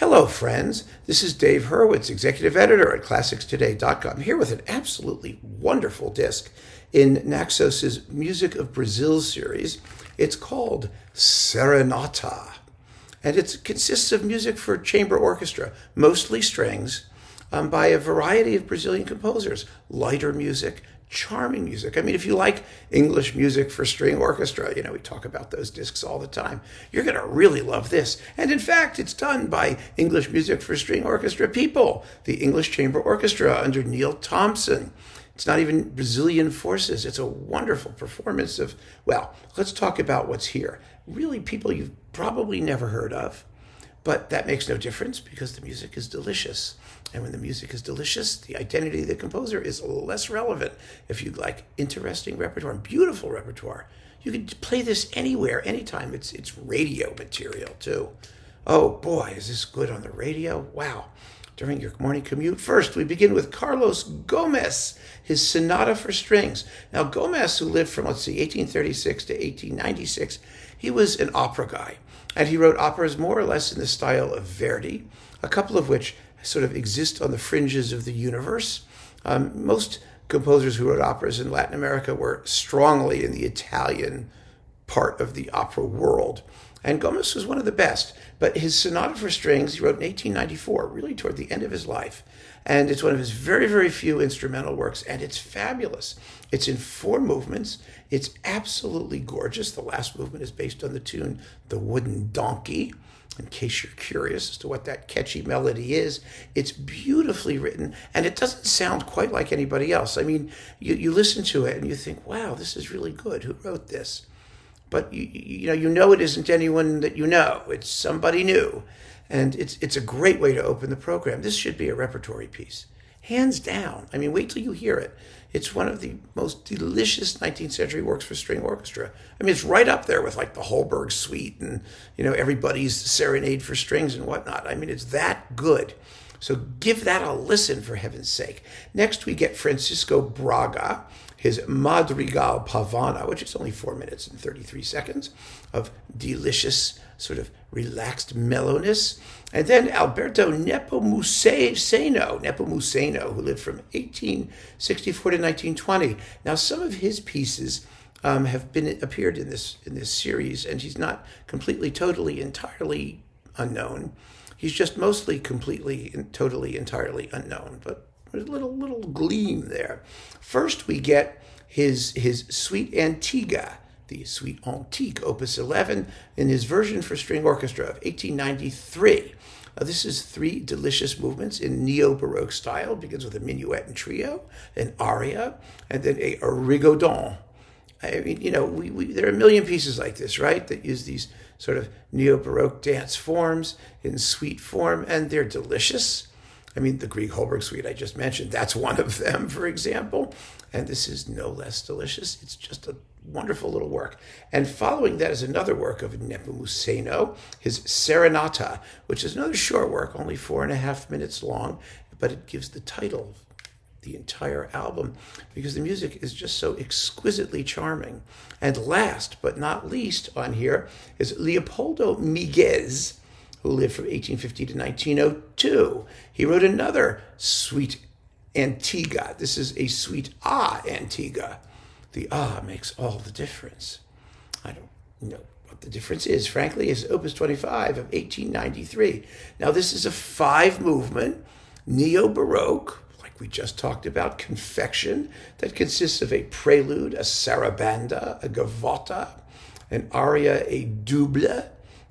Hello, friends. This is Dave Hurwitz, executive editor at ClassicsToday.com, here with an absolutely wonderful disc in Naxos' Music of Brazil series. It's called Serenata, and it consists of music for chamber orchestra, mostly strings, by a variety of Brazilian composers. Lighter music, charming music. I mean, if you like English music for string orchestra, we talk about those discs all the time, you're going to really love this. And in fact, it's done by English music for string orchestra people, the English Chamber Orchestra under Neil Thomson. It's not even Brazilian forces. It's a wonderful performance of, well, let's talk about what's here. Really people you've probably never heard of, but that makes no difference because the music is delicious. And when the music is delicious, the identity of the composer is less relevant. If you like interesting repertoire and beautiful repertoire, you can play this anywhere, anytime. It's radio material too. Oh boy, is this good on the radio? Wow. During your morning commute. First, we begin with Carlos Gomes, his Sonata for Strings. Now, Gomes, who lived from, 1836 to 1896, he was an opera guy. And he wrote operas more or less in the style of Verdi, a couple of which sort of exist on the fringes of the universe. Most composers who wrote operas in Latin America were strongly in the Italian part of the opera world. And Gomes was one of the best. But his Sonata for Strings, he wrote in 1894, really toward the end of his life. And it's one of his very, very few instrumental works, and it's fabulous. It's in 4 movements. It's absolutely gorgeous. The last movement is based on the tune The Wooden Donkey, in case you're curious as to what that catchy melody is. It's beautifully written, and it doesn't sound quite like anybody else. I mean, you listen to it and you think, wow, this is really good. Who wrote this? But you know it isn't anyone that you know. It's somebody new. And it's a great way to open the program. This should be a repertory piece. Hands down. I mean, wait till you hear it. It's one of the most delicious 19th century works for string orchestra. I mean, it's right up there with like the Holberg Suite and, everybody's Serenade for Strings and whatnot. I mean, it's that good. So give that a listen, for heaven's sake. Next, we get Francisco Braga, his Madrigal Pavana, which is only 4 minutes and 33 seconds of delicious, sort of relaxed mellowness. And then Alberto Nepomuceno, who lived from 1864 to 1920. Now, some of his pieces have appeared in this series, and he's not completely, totally, entirely unknown. He's just mostly completely and totally, entirely unknown, but there's a little gleam there. First, we get his Suite Antiga, the Suite Antique, Opus 11, in his version for string orchestra of 1893. This is 3 delicious movements in neo-Baroque style. It begins with a minuet and trio, an aria, and then a rigodon. I mean, there are a million pieces like this, right, that use these sort of neo-Baroque dance forms in suite form, and they're delicious. I mean, the Grieg Holberg Suite I just mentioned, that's one of them, for example. And this is no less delicious. It's just a wonderful little work. And following that is another work of Nepomuceno, his Serenata, which is another short work, only 4.5 minutes long, but it gives the title of the entire album because the music is just so exquisitely charming. And last but not least on here is Leopoldo Miguéz, who lived from 1850 to 1902. He wrote another Suite Antiga. This is a Suite Antiga. The makes all the difference. I don't know what the difference is, frankly. It's Opus 25 of 1893. Now, this is a 5-movement, neo-Baroque, like we just talked about, confection, that consists of a prelude, a sarabanda, a gavotta, an aria, a double,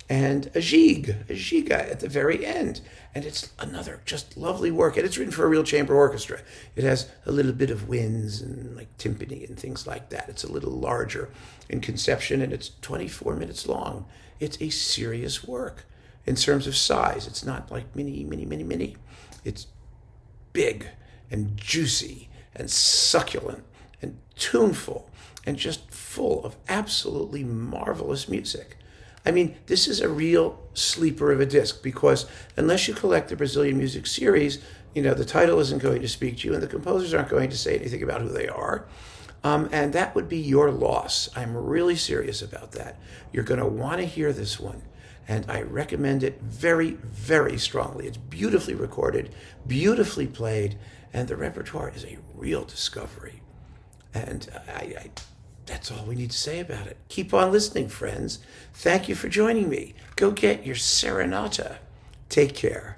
and a giga at the very end. And it's another just lovely work. And it's written for a real chamber orchestra. It has a little bit of winds and like timpani and things like that. It's a little larger in conception, and it's 24 minutes long. It's a serious work in terms of size. It's not like mini. It's big and juicy and succulent and tuneful and just full of absolutely marvelous music. I mean, this is a real sleeper of a disc because unless you collect the Brazilian music series, the title isn't going to speak to you and the composers aren't going to say anything about who they are. And that would be your loss. I'm really serious about that. You're going to want to hear this one. and I recommend it very, very strongly. It's beautifully recorded, beautifully played, and the repertoire is a real discovery. And that's all we need to say about it. Keep on listening, friends. Thank you for joining me. Go get your Serenata. Take care.